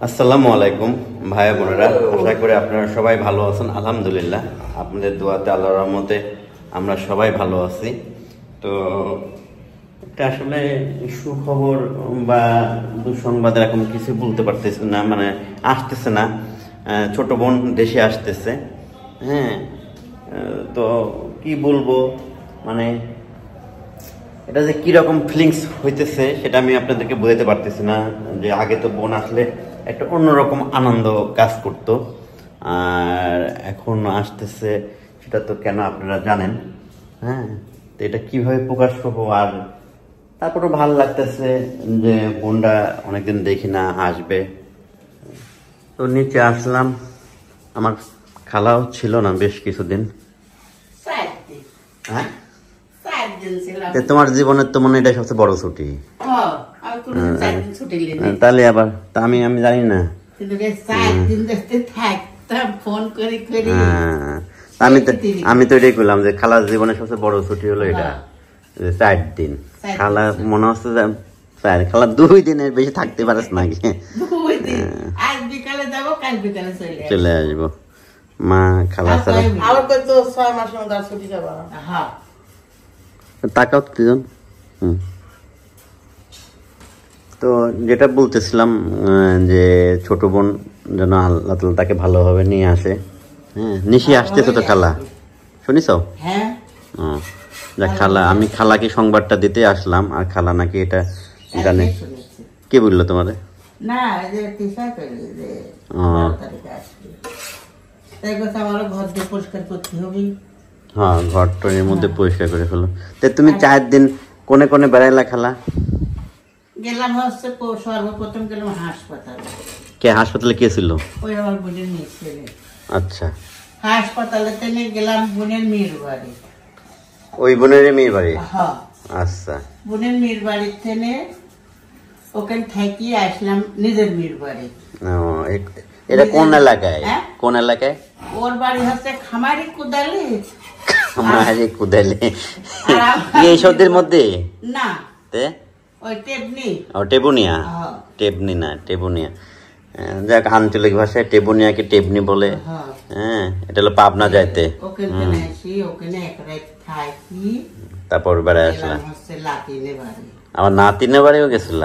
আসসালামু আলাইকুম ভাই বোনেরা, আশা করি আপনারা সবাই ভালো আছেন। আলহামদুলিল্লাহ, আপনাদের দোয়াতে আল্লাহর রহমতে আমরা সবাই ভালো আছি। তো এটা আসলে সুখবর বা দুঃসংবাদ এরকম কিছু বলতে পারতেছি না, মানে আসতেছে না। ছোট বোন দেশে আসতেছে। হ্যাঁ, তো কি বলবো, মানে এটা যে কিরকম ফিলিংস হইতেছে সেটা আমি আপনাদেরকে বোঝাতে পারতেছি না। যে আগে তো বোন আসলে একটা অন্যরকম আনন্দ কাজ করতো, আর এখন আসতেছে সেটা তো কেন আপনারা জানেন। হ্যাঁ, তো এটা কিভাবে প্রকাশ করবো। আর তারপরে ভালো লাগতেছে যে বোনটা অনেকদিন দেখি না, আসবে। তো নিচে আসলাম, আমার খালাও ছিল না বেশ কিছুদিন। হ্যাঁ, তোমার জীবনের তো মনে এটা সবচেয়ে বড় ছুটি। তাহলে আবার তা আমি জানি না। আমি তো এটাই করলাম যে খালার জীবনের সবচেয়ে বড় ছুটি হলো এটা, 4 দিন। খালা মনে হচ্ছে খালা 2 দিনের বেশি থাকতে পারিস নাকি। চলে আসবো মা খালা ছাড়া। তাকাও দুজন। তো যেটা বলতেছিলাম যে ছোট বোন যেন আল্লাহ তাআলা তাকে ভালোভাবে নিয়ে আসে। হ্যাঁ, নিশি আসতেছে তো খালা, শুনিস? হ্যাঁ, খালা, আমি খালাকে সংবাদটা দিতে আসলাম, আর খালা নাকি এটা জানে। কে বললো তোমাদের? না, হ্যাঁ, ঘরটরের মধ্যে পরিষ্কার করে ফেলো। তো তুমি 4 দিন কোনে কোনে বেড়াইলা খালা? গেলাম হচ্ছে সর্বপ্রথম গেলাম হাসপাতালে। কে হাসপাতালে কে ছিল? ওই আমার বোনের মেয়ে ছেলে। আচ্ছা, হাসপাতালে নিয়ে গেলাম বোনের মেয়ের বাড়ি। ওই বোনের মেয়ের বাড়ি? হ্যাঁ। আচ্ছা, বোনের মেয়ের বাড়ি থেকে ওখানে থাকি আসলাম নিজের মেয়ের বাড়ি। এটা কোন এলাকায়? কোন এলাকায়? ওর বাড়ি হচ্ছে খামারি কুদালি। খামারি কুদালি এই শব্দের মধ্যে না, তে ওই টেবনি। ও টেবুনিয়া। টেবনি না, টেবুনিয়া। যাক, আঞ্চলিক ভাষায় টেবুনিয়াকে টেবনি বলে। হ্যাঁ, এটা হলো পাবনা যাইতে। তারপর বেড়ায় আসলাম। আমার নাতিনের বাড়িও গেছিল।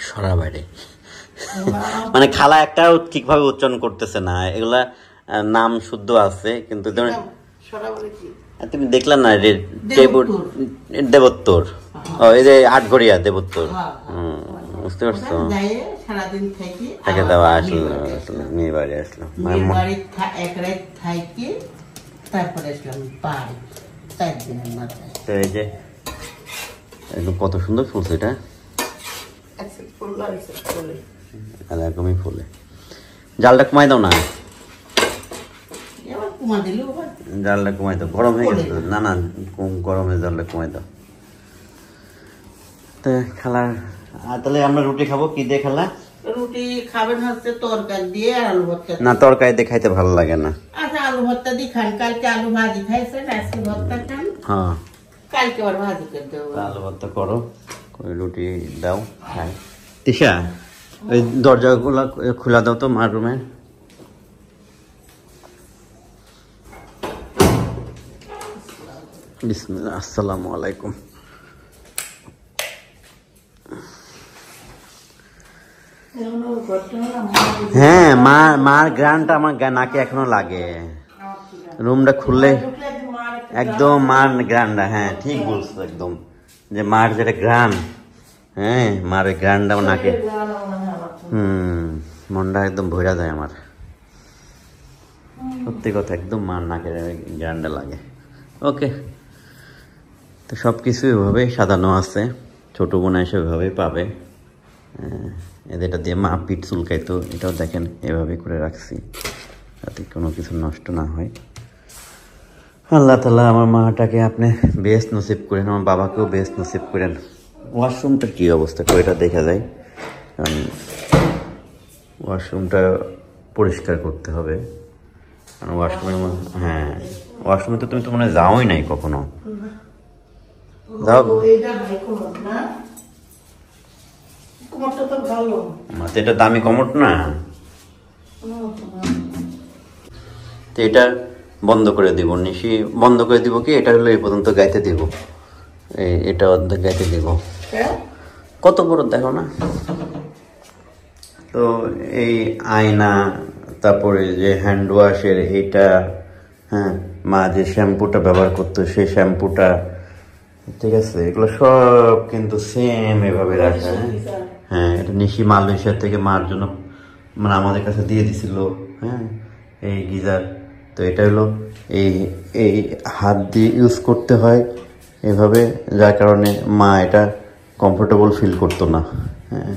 সরাবাড়ি মানে খালা একটাও ঠিকভাবে উচ্চারণ করতেছে না। এগুলা নাম শুদ্ধ আছে, কিন্তু তুমি দেখলাম না দেবোত্তর। এই যে আটঘরিয়া দেবোত্তর। বুঝতে পারছো? তাকে দেওয়া আসলো, মেয়ে বাড়ি আসলাম। এই যে কত সুন্দর ফুলছে এটা, এরকমই ফুলে। জালটা কমাই দাও না, জালটা কমাই দাও, গরম হয়ে গেছে। না না, গরমে জালটা কমাই দাও। তো খালার তাহলে আমরা রুটি খাবো কি দিয়ে খালা? রুটি খাবেন হচ্ছে তরকারি দিয়ে, আলু ভর্তা। না, তরকারি দিয়ে খাইতে ভালো লাগে না। আচ্ছা, আলু ভর্তা দিয়ে খান। কালকে আলু ভাজি খাইছেন, আজকে ভর্তা খান। হ্যাঁ, কালকে আবার ভাজি করে দেবো। আলু ভর্তা করো, রুটি দাও খাই। তিশা, ওই দরজাগুলো খোলা দাও তো মার রুমে। বিসমিল্লাহ, আসসালামু আলাইকুম। হ্যাঁ, মার গ্রানটা আমার নাকে এখনো লাগে। রুমটা খুললে একদম মার গ্রানটা। হ্যাঁ, ঠিক বলছো একদম, যে মার যেটা গ্রান। হ্যাঁ, মার গ্রানটা আমার নাকে। মনটা একদম ভরা যায় আমার, সত্যি কথা। একদম মার নাকের গ্রানটা লাগে। ওকে, তো সব কিছু এভাবে সাজানো আছে। ছোট বোন এসে এভাবেই পাবে। এদেরটা দিয়ে মা পিঠ চুলকাইতো, এটাও দেখেন এভাবে করে রাখছি যাতে কোনো কিছু নষ্ট না হয়। আল্লাহ তাআলা আমার মাটাকে আপনি বেস্ট নসিব করেন, আমার বাবাকেও বেস্ট নসিব করেন। ওয়াশরুমটার কী অবস্থা ওইটা দেখা যায়, কারণ ওয়াশরুমটা পরিষ্কার করতে হবে। কারণ ওয়াশরুমের মধ্যে, হ্যাঁ, ওয়াশরুমে তো তুমি তো মনে হয় যাওই নাই কখনো। দাও এইটা ভাই কোমর না, কোমরটা তো ভালো। তো এটা দামি কমোড না, তো এটা বন্ধ করে দিব, নিশি বন্ধ করে দিব কি, এটা হলো এই পর্যন্ত গাইতে দিব, এটা অর্ধেক গাইতে দিব। কত বড় দেখো না। তো এই আয়না, তারপরে যে হ্যান্ড ওয়াশের এইটা, হ্যাঁ মা যে শ্যাম্পুটা ব্যবহার করতো সেই শ্যাম্পুটা, ঠিক আছে, এগুলো সব কিন্তু সেম এভাবে রাখা। হ্যাঁ এটা নিশি মালয়েশিয়া থেকে মার জন্য মানে আমাদের কাছে দিয়ে দিছিল। হ্যাঁ এই গিজার, তো এটা হলো এই এই হাত দিয়ে ইউজ করতে হয় এভাবে, যার কারণে মা এটা কমফোর্টেবল ফিল করতো না। হ্যাঁ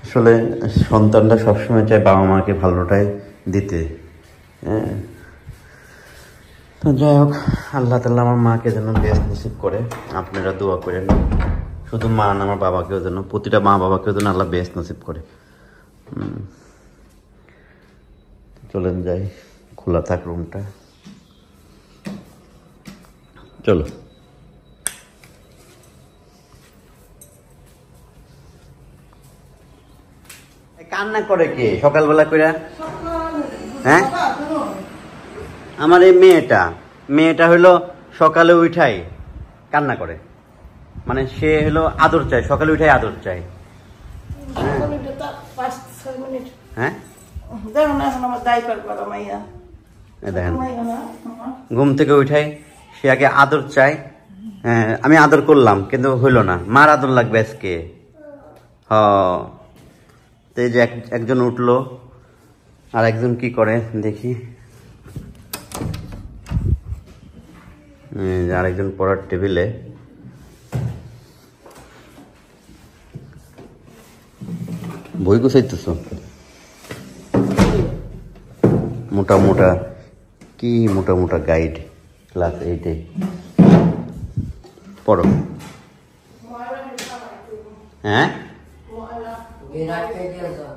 আসলে সন্তানরা সবসময় চায় বাবা মাকে ভালোটাই দিতে। হ্যাঁ তো যাই হোক, আল্লাহ তাআলা আমার মাকে যেন বেস্ট নসিব করে, আপনারা দোয়া করেন। শুধু মা না, আমার বাবাকেও যেন, প্রতিটা মা বাবাকেও যেন আল্লাহ বেস্ট নসিব করে। চলেন যাই, খোলা থাক রুমটা, চলো। কান্না করে কে সকালবেলা করে? হ্যাঁ আমার এই মেয়েটা হলো সকালে উঠাই কান্না করে, মানে সে হলো আদর চায়, সকালে উঠাই আদর চায়। হ্যাঁ দেখেন ঘুম থেকে উঠাই সে আগে আদর চায়। হ্যাঁ আমি আদর করলাম কিন্তু হইলো না, মার আদর লাগবে আজকে। তো এই যে একজন উঠলো, আর একজন কি করে দেখি, আরেকজন পড়ার টেবিলে বই গুছাইতেছ, মোটা মোটা কি মোটা মোটা গাইড, ক্লাস 8-এ পড়ো। হ্যাঁ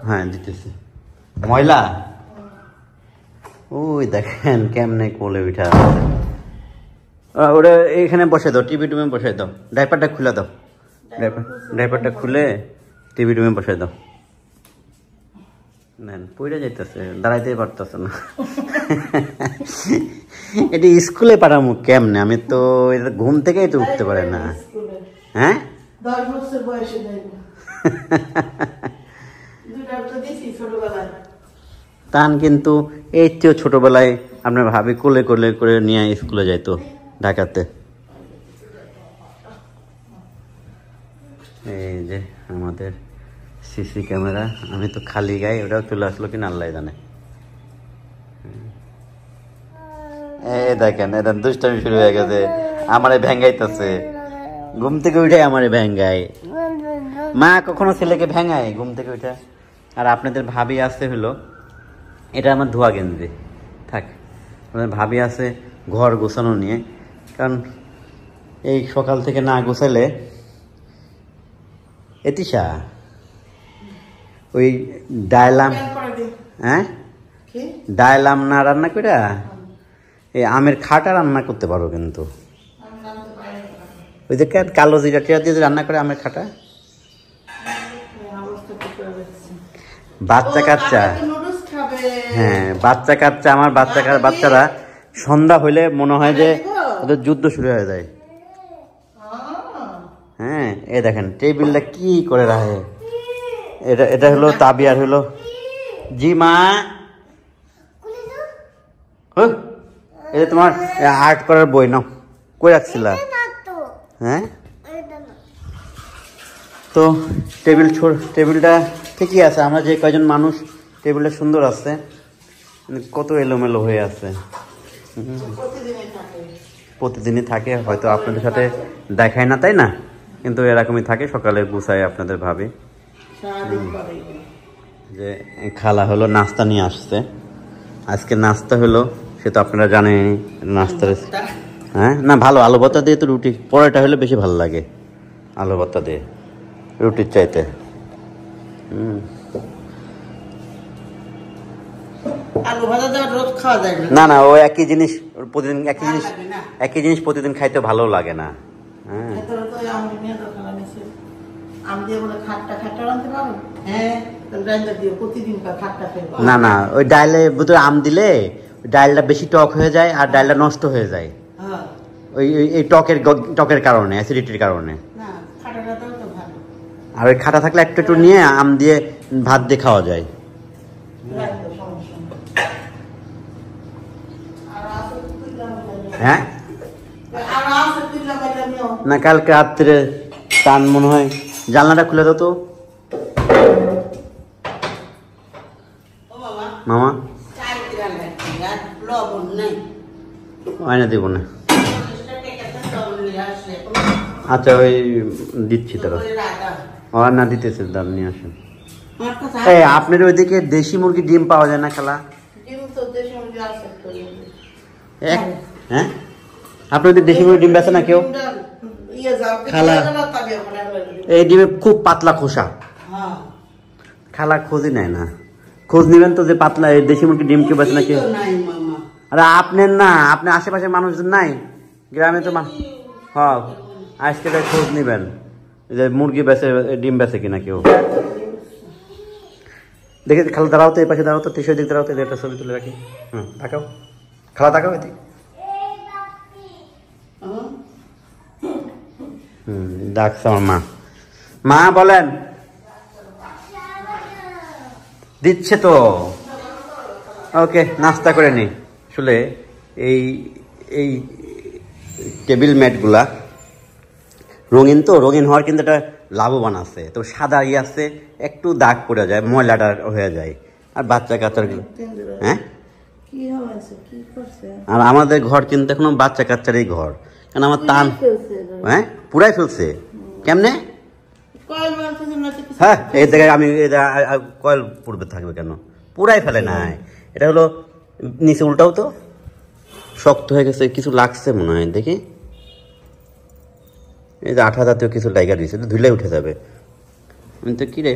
হ্যাঁ দিতেছে ময়লা, ওই দেখেন কেমনে কোলে উঠা। ওটা এখানে বসে দাও, টিভি টুমে বসে দাও, ডাইপারটা খুলে দাও, ডাইপারটা খুলে টিভি টুমে বসে দাও। পড়ে যাইতেছে, দাঁড়াইতেই পারতেছে না। এটা স্কুলে পাঠামু কেমনে, আমি তো ঘুম থেকেই তো উঠতে পারে না। হ্যাঁ 10 বছর বয়সে তান কিন্তু এই তো ছোটবেলায় আপনার ভাবি কোলে কোলে করে নিয়ে স্কুলে যাইতো ঢাকাতে। এই যে আমাদের সিসি ক্যামেরা, আমি তো খালি গায়ে, ওটাও চলে আসলো কিনা আল্লাহ জানে। এই দেখেন এটা দুষ্টামি শুরু হয়ে গেছে, আমারে ভেঙ্গাইতেছে, ঘুম থেকে উঠে আমারে ভেঙ্গাই। মা কখনো ছেলেকে ভেঙ্গায় ঘুম থেকে উঠে? আর আপনাদের ভাবি আছে হলো, এটা আমার ধোয়া গেঞ্জি থাক, আমাদের ভাবি আছে ঘর গোছানো নিয়ে, কারণ এই সকাল থেকে না গোছালে এতিশা ওই ডায়লাম, হ্যাঁ ডায়লাম না রান্না করে এই আমের খাটা রান্না করতে পারো, কিন্তু ওই যে কালো জিরা টিরা দিয়ে রান্না করে আমের খাটা। বাচ্চা কাচ্চা, হ্যাঁ বাচ্চা কাচ্চা, আমার বাচ্চারা সন্ধ্যা হইলে মনে হয় যে ওদের যুদ্ধ শুরু হয়ে যায়। হ্যাঁ এই দেখেন টেবিলটা কি করে রাখে, এটা হলো তাবিয়ার হলো। জি মা, এটা তোমার আর্ট করার বই নাও, কই রাখছিলা? হ্যাঁ তো টেবিলটা ঠিকই আছে, আমরা যে কয়জন মানুষ, টেবিলটা সুন্দর আছে, কত এলোমেলো হয়ে আছে। প্রতিদিনই থাকে, হয়তো আপনাদের সাথে দেখায় না তাই না, কিন্তু এরকমই থাকে, সকালে গুছায় আপনাদের ভাবি। যে খালা হলো নাস্তা নিয়ে আসছে, আজকে নাস্তা হলো, সে তো আপনারা জানেন নাস্তার। হ্যাঁ না ভালো, আলু ভর্তা দিয়ে তো রুটি, পরোটা হলে বেশি ভালো লাগে আলু ভর্তা দিয়ে রুটির চাইতে। আলু ভাজা দেওয়া রোজ খাওয়া যায় না। না না, ও একই জিনিস প্রতিদিন, একই জিনিস লাগে না। একই জিনিস প্রতিদিন খাইতে ভালো লাগে না। হ্যাঁ ভেতরে তো আম নিয়ে দোকান আনিছে। আম দিয়ে বলে খাট্টা খাট্টা রাঁধতে পারো? হ্যাঁ, রাঁধতে দিও প্রতিদিন খাট্টা খাইবো। না না, ওই ডালের ভিতরে আম দিলে ডালটা বেশি টক হয়ে যায় আর ডালটা নষ্ট হয়ে যায়। হ্যাঁ। ওই এই টকের কারণে, অ্যাসিডিটির কারণে। না, খাটাটাও তো ভালো। আর ওই খাটা থাকলে একটু একটু নিয়ে আম দিয়ে ভাত দিয়ে খাওয়া যায়। রাখো, সমস্যা নেই। আর আছে তুইলা ভাজা। হ্যাঁ আর আছে তুইলা ভাজা নিও। না, কালকে রাত্রে টান মনে হয়। জানলাটা খুলে দাও তো ও বাবা, মামা। চাল কিরা লাগছে আর লবণ নাই। আয়না দিব না। এটা টেকাতে লবণ নিয়ে আসলে। আচ্ছা, ওই দিচ্ছি তারা। ওই রাখা। আর না দিতেছে, ডাল নিয়ে আসেন। আমার কাছে এই আপনার ওইদিকে দেশি মুরগি ডিম পাওয়া যায় না খালা? ডিম তো দেশে মুরগি আছে তো। হ্যাঁ, আপনার ওইদিকে দেশি মুরগি ডিম বেচে না কেউ? খালা, এই ডিমে খুব পাতলা খোসা। হ্যাঁ। খালা খোঁজই নেয় না। খোঁজ নিবেন তো যে পাতলা এই দেশি মুরগি ডিম কেউ বেচে না কেউ? নাই মামা। আরে আপনার না, আপনার আশেপাশের মানুষজন নাই? গ্রামে তো হ্যাঁ, আজকে তাই খোঁজ নিবেন যে মুরগি বেচে, ডিম বেচে কিনা কেউ। দেখে খালা দাঁড়াও তো, এই পাশে দাঁড়াও তো, টিসের দিক দাঁড়াও তো, একটা ছবি তুলে রাখি। হুম, তাকাও খালা, তাকাও এদিকে। ডাকছে আমার মা। মা বলেন। দিচ্ছে তো। ওকে, নাস্তা করে নি। আসলে এই এই টেবিল ম্যাটগুলা রঙিন তো, রঙিন হওয়ার কিন্তু একটা লাভবান আছে। তো সাদা আছে, একটু দাগ পড়ে যায়, ময়লাটা হয়ে যায়। আর বাচ্চা কাচ্চার হ্যাঁ, আর আমাদের ঘর কিন্তু এখনো বাচ্চা কাচ্চারই ঘর। কারণ আমার টান, হ্যাঁ পুরাই ফেলছে। কেমনে? হ্যাঁ, এই জায়গায় আমি কয়েল পূর্বে থাকবে কেন? পুরাই ফেলে নাই। এটা হলো নিচে উল্টাও তো, শক্ত হয়ে গেছে, কিছু লাগছে মনে হয়। দেখি, এই যে আঠা জাতীয় কিছু লাইগা দিয়েছে, ধুলে উঠে যাবে। আমি তো কিরে,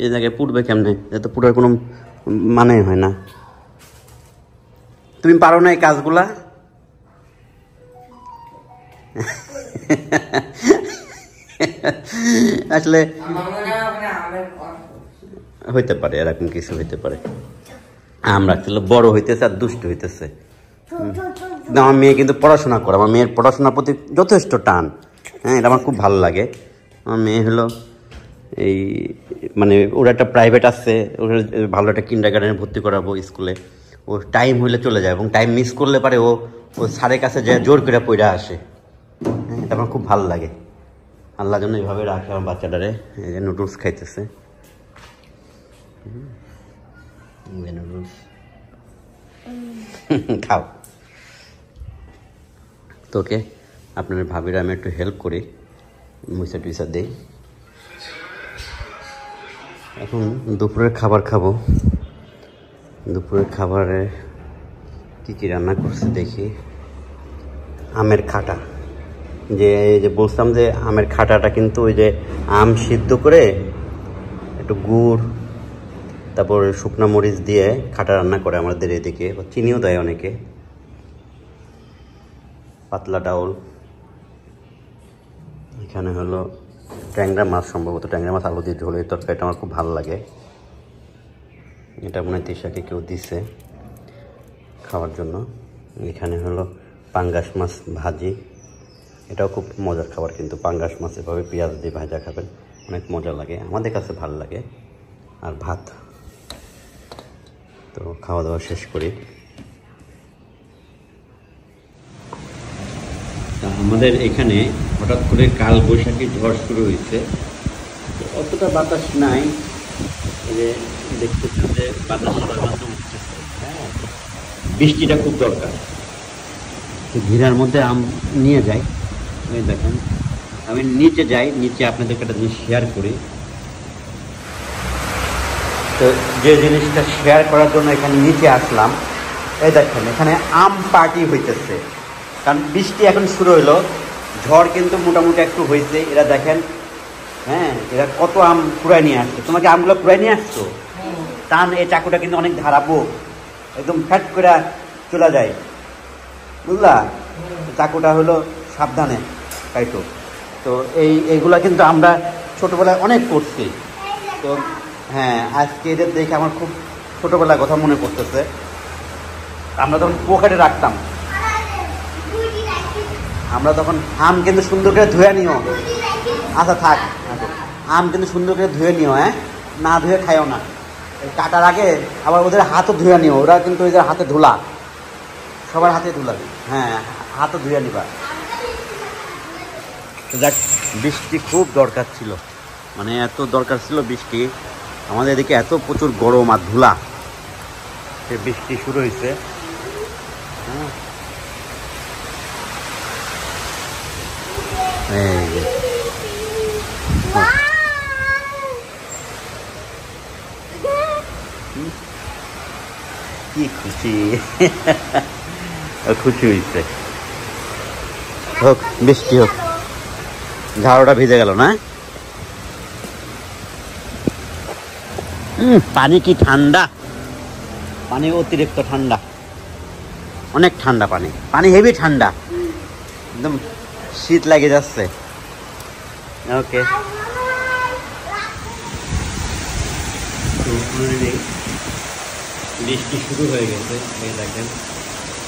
এই জায়গায় পুড়বে কেমনে? এটা তো পুরার কোনো মানে হয় না। তুমি পারো না এই কাজগুলা? আসলে হইতে পারে, এরকম কিছু হইতে পারে। আম রাখছিল, বড় হইতেছে আর দুষ্ট হইতেছে। আমার মেয়ে কিন্তু পড়াশোনা করে, আমার মেয়ের পড়াশোনার প্রতি যথেষ্ট টান। হ্যাঁ, এটা আমার খুব ভালো লাগে। আমার মেয়ে হলো এই মানে ওর একটা প্রাইভেট আছে, ওর ভালো একটা কিন্ডারগার্টেনে ভর্তি করাবো স্কুলে। ও টাইম হইলে চলে যায় এবং টাইম মিস করলে পারে ও স্যারের কাছে যায় জোর করে পড়ে আসে। হ্যাঁ, এটা আমার খুব ভালো লাগে। আল্লাহ যেন এইভাবে রাখে আমার বাচ্চাটারে। এই যে নুডলস খাইতেছে, নুডলস খাও। তোকে আপনার ভাবিরা আমি একটু হেল্প করি, মুইসা টুইসা দিই। এখন দুপুরের খাবার খাবো। দুপুরের খাবারে কী কী রান্না করছে দেখি। আমের খাটা, যে বলছিলাম যে আমের খাটাটা কিন্তু ওই যে আম সিদ্ধ করে একটু গুড়, তারপর শুকনো মরিচ দিয়ে খাটা রান্না করে আমাদের এদিকে, চিনিও দেয় অনেকে। পাতলা ডাউল, এখানে হলো ট্যাংরা মাছ, সম্ভবত ট্যাংরা মাছ আলু দিয়ে ঝোল। এই তরকারিটা আমার খুব ভালো লাগে। এটা মনে হয় তিশাকে কেউ দিছে খাওয়ার জন্য। এখানে হলো পাঙ্গাস মাছ ভাজি, এটাও খুব মজার খাবার কিন্তু। পাঙ্গাস মাছ এভাবে পেঁয়াজ দিয়ে ভাজা খাবেন, অনেক মজা লাগে, আমাদের কাছে ভালো লাগে। আর ভাত। তো খাওয়া দাওয়া শেষ করি। আমাদের এখানে হঠাৎ করে কাল বৈশাখী ঝড় শুরু হয়েছে। অতটা বাতাস নাই, যে দেখতেছেন যে বাতাস উঠতেছে। হ্যাঁ, বৃষ্টিটা খুব দরকার। ঘিরার মধ্যে আম নিয়ে যাই। এই দেখেন, আমি নিচে যাই, নিচে আপনাদেরকে একটা জিনিস শেয়ার করি। তো যে জিনিসটা শেয়ার করার জন্য এখানে নিচে আসলাম, এই দেখেন এখানে আম পার্টি হইতেছে। কারণ বৃষ্টি এখন শুরু হইলো, ঝড় কিন্তু মোটামুটি একটু হয়েছে। এরা দেখেন, হ্যাঁ, এরা কত আম কুড়ায় নিয়ে আসছে। তোমাকে আমগুলো কুড়ায় নিয়ে আসছো? টান, এই চাকুটা কিন্তু অনেক ধারাবো। একদম ফ্যাট করে চলে যায়, বুঝলা? চাকুটা হলো সাবধানে কাইটো। তো এইগুলা কিন্তু আমরা ছোটবেলায় অনেক করছি। তো হ্যাঁ, আজকে এদের দেখে আমার খুব ছোটবেলার কথা মনে পড়তেছে। আমরা তখন পকেটে রাখতাম, আমরা তখন আম কিন্তু সুন্দর করে ধুয়ে নিও। আচ্ছা থাক, আম কিন্তু সুন্দর করে ধুয়ে নিও, হ্যাঁ, না ধুয়ে খাইও না। কাটার আগে আবার ওদের হাতও ধুয়ে নিও, ওরা কিন্তু ওদের হাতে ধুলা, সবার হাতে ধুলা, হ্যাঁ হাতও ধুয়ে নিবা। যাক, বৃষ্টি খুব দরকার ছিল, মানে এত দরকার ছিল বৃষ্টি। আমাদের এদিকে এত প্রচুর গরম আর ধুলা, সে বৃষ্টি শুরু হয়েছে। হ্যাঁ, এই যে কি খুশি, খুশি হয়েছে। হোক, বৃষ্টি হোক, ঝাড়ুটা ভিজে গেল না। পানি কি ঠান্ডা, পানি অতিরিক্ত ঠান্ডা, অনেক ঠান্ডা পানি, পানি হেভি ঠান্ডা, একদম শীত লাগে যাচ্ছে। ওকে, বৃষ্টি শুরু হয়ে গেছে, এই দেখেন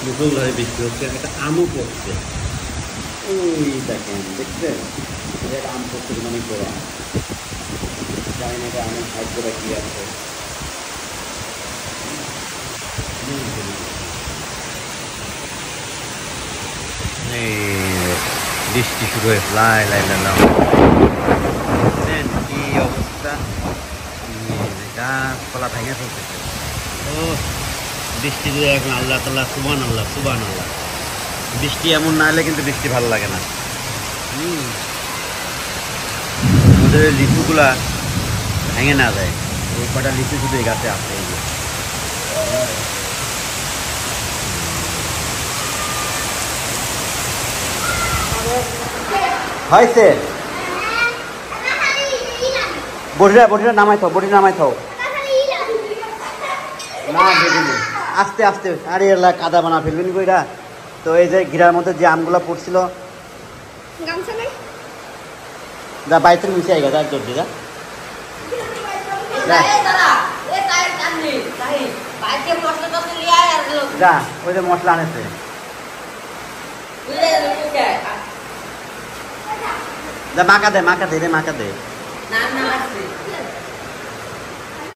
মুষলধারে বৃষ্টি হচ্ছে, একটা আমও পড়ছে, ওই দেখেন, দেখছেন আম পড়ছে, অনেক বড় আম, জানি না এটা আমের ভাগ্যটা কি আছে। বৃষ্টি শুরু হয়ে লাই লাই লাম, কি অবস্থা, গাছপালা ভেঙে ফেলতেছে। ও বৃষ্টি দিয়ে এখন আল্লাহ তাআলা, সুবহান আল্লাহ, সুবহান আল্লাহ। বৃষ্টি এমন না হলে কিন্তু বৃষ্টি ভালো লাগে না। আমাদের লিচুগুলা ভেঙে না যায়, ওই কটা লিচু শুধু এই গাছে আছে। এই যে হয়েছে, বটিটা নামাই থাও, বটি নামাই থাও না, বেরিয়ে আস্তে আস্তে, আরে এলা কাদা বানা ফেলবেন কইরা। তো এই যে ঘিরার মধ্যে যে আমগুলা পড়ছিল, যা বাইতে মিশে আইগা, যা জলদি যা, যা ওই যে মশলা আনেছে, যা মাকা দে, মাকা দে রে, মাকা দে।